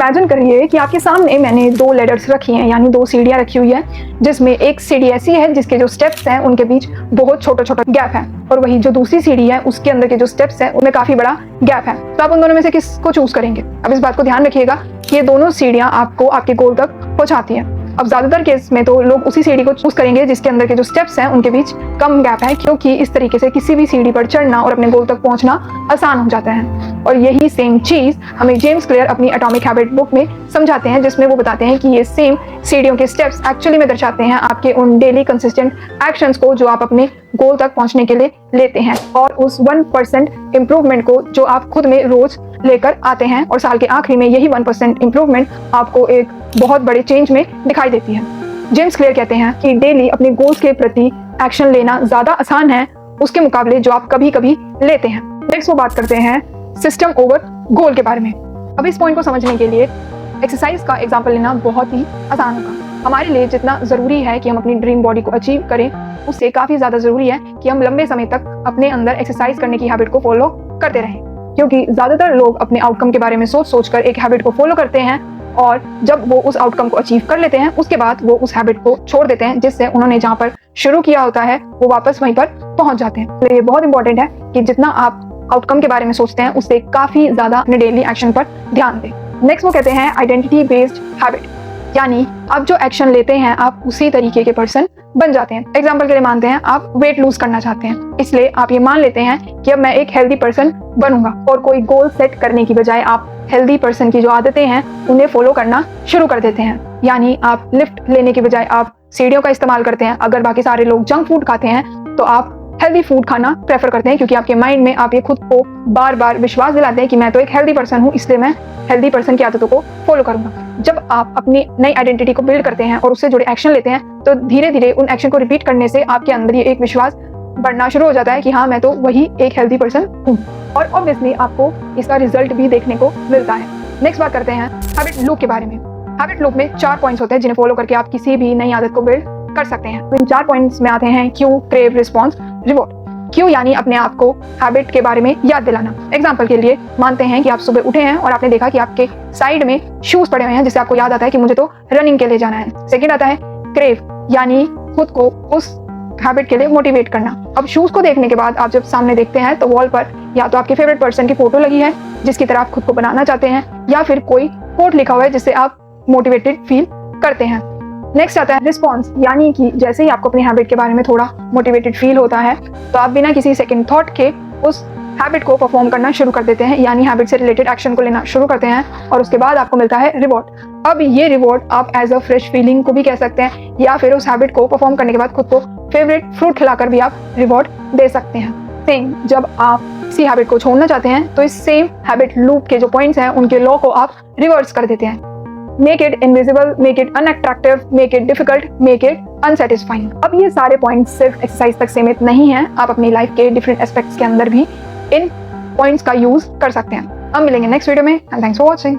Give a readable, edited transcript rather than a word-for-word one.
Imagine करिए कि आपके सामने मैंने 2 लैडर्स रखी हैं, यानी 2 सीढ़ियाँ रखी हुई है, जिसमें एक सीढ़ी ऐसी है जिसके जो स्टेप्स हैं उनके बीच बहुत छोटा-छोटा गैप है, और वही जो दूसरी सीढ़ी है उसके अंदर के जो स्टेप्स हैं उनमें काफी बड़ा गैप है। तो आप उन दोनों में से किसको चूज करेंगे? अब इस बात को ध्यान रखिएगा कि ये दोनों सीढ़ियाँ आपको आपके गोल तक पहुंचाती हैं। अब ज्यादातर केस में तो लोग उसी सीढ़ी को चूज करेंगे जिसके अंदर के जो स्टेप्स हैं उनके बीच कम गैप है, क्योंकि इस तरीके से किसी भी सीढ़ी पर चढ़ना और अपने गोल तक पहुंचना आसान हो जाता है। और यही सेम चीज हमें जेम्स क्लियर अपनी एटॉमिक हैबिट बुक में समझाते हैं, जिसमें वो बताते हैं कि ये सेम सीढ़ियों के स्टेप्स एक्चुअली में दर्शाते हैं आपके उन डेली कंसिस्टेंट एक्शंस को जो आप अपने गोल तक पहुंचने के लिए लेते हैं, और उस 1% इम्प्रूवमेंट को जो आप खुद में रोज लेकर आते हैं, और साल के आखिरी में यही 1% इम्प्रूवमेंट आपको एक बहुत बड़े चेंज में दिखाई देती है। जेम्स क्लियर कहते हैं कि डेली अपने गोल्स के प्रति एक्शन लेना ज्यादा आसान है उसके मुकाबले जो आप कभी कभी लेते हैं। नेक्स्ट वो बात करते हैं सिस्टम ओवर गोल के बारे में। अब इस पॉइंट को समझने के लिए एक्सरसाइज का एग्जाम्पल लेना बहुत ही आसान होगा। हमारे लिए जितना जरूरी है कि हम अपनी ड्रीम बॉडी को अचीव करें, उससे काफी ज्यादा जरूरी है कि हम लंबे समय तक अपने अंदर एक्सरसाइज करने की हैबिट को फॉलो करते रहें, क्योंकि ज्यादातर लोग अपने आउटकम के बारे में सोच कर एक हैबिट को फॉलो करते हैं, और जब वो उस आउटकम को अचीव कर लेते हैं उसके बाद वो उस हैबिट को छोड़ देते हैं, जिससे उन्होंने जहाँ पर शुरू किया होता है वो वापस वहीं पर पहुंच जाते हैं। तो ये बहुत इंपॉर्टेंट है कि जितना आप आउटकम के बारे में सोचते हैं उससे काफी ज्यादा अपने डेली एक्शन पर ध्यान दें। नेक्स्ट वो कहते हैं आइडेंटिटी बेस्ड हैबिट, यानी आप जो एक्शन लेते हैं आप उसी तरीके के पर्सन बन जाते हैं। एग्जाम्पल के लिए मानते हैं आप वेट लूज करना चाहते हैं, इसलिए आप ये मान लेते हैं कि अब मैं एक हेल्दी पर्सन बनूंगा, और कोई गोल सेट करने की बजाय आप हेल्दी पर्सन की जो आदतें हैं उन्हें फॉलो करना शुरू कर देते हैं। यानी आप लिफ्ट लेने की बजाय आप सीढ़ियों का इस्तेमाल करते हैं। अगर बाकी सारे लोग जंक फूड खाते हैं तो आप हेल्दी फूड खाना प्रेफर करते हैं, क्योंकि आपके माइंड में आप ये खुद को बार बार विश्वास दिलाते हैं कि मैं तो एक हेल्दी पर्सन हूँ, इसलिए मैं हेल्दी पर्सन की आदतों को फॉलो करूंगा। जब आप अपनी नई आइडेंटिटी को बिल्ड करते हैं और उससे जुड़े एक्शन लेते हैं, तो धीरे धीरे उन एक्शन को रिपीट करने से आपके अंदर ये एक विश्वास बढ़ना शुरू हो जाता है कि हाँ मैं तो वही एक हेल्दी पर्सन हूँ, और ऑब्वियसली आपको इसका रिजल्ट भी देखने को मिलता है। नेक्स्ट बात करते हैं हैबिट लूप के बारे में। हैबिट लूप में 4 पॉइंट्स होते हैं जिन्हें फॉलो करके आप किसी भी नई आदत को बिल्ड कर सकते हैं। इन 4 पॉइंट्स में आते हैं Q, crave, response, reward. Q यानी अपने आप को हैबिट के बारे में याद दिलाना। एग्जाम्पल के लिए मानते हैं कि आप सुबह उठे हैं और आपने देखा कि आपके साइड में शूज पड़े हुए हैं, जिससे आपको याद आता है कि मुझे तो रनिंग के लिए जाना है। सेकंड आता है क्रेव, यानी खुद को उस हैबिट के लिए मोटिवेट करना। अब शूज को देखने के बाद आप जब सामने देखते हैं तो वॉल पर या तो आपके फेवरेट पर्सन की फोटो लगी है जिसकी तरह आप खुद को बनाना चाहते हैं, या फिर कोई कोट लिखा हुआ है जिससे आप मोटिवेटेड फील करते हैं। नेक्स्ट आता है रिस्पॉन्स, यानी कि जैसे ही आपको अपनी हैबिट के बारे में थोड़ा मोटिवेटेड फील होता है तो आप बिना किसी सेकंड थॉट के उस हैबिट को परफॉर्म करना शुरू कर देते हैं, यानी हैबिट से रिलेटेड एक्शन को लेना शुरू करते हैं, और उसके बाद आपको मिलता है रिवॉर्ड। अब ये रिवॉर्ड आप एज अ फ्रेश फीलिंग को भी कह सकते हैं, या फिर उस हैबिट को परफॉर्म करने के बाद खुद को फेवरेट फ्रूट खिलाकर भी आप रिवॉर्ड दे सकते हैं। सेम जब आप किसी हैबिट को छोड़ना चाहते हैं तो इस सेम हैबिट लूप के जो पॉइंट्स हैं उनके लॉ को आप रिवर्स कर देते हैं। Make it invisible, make it unattractive, make it difficult, make it unsatisfying. अब ये सारे पॉइंट्स सिर्फ एक्सरसाइज तक सीमित नहीं हैं, आप अपनी लाइफ के डिफरेंट एस्पेक्ट्स के अंदर भी इन पॉइंट्स का यूज कर सकते हैं। अब मिलेंगे नेक्स्ट वीडियो में, एंड थैंक्स फॉर वॉचिंग।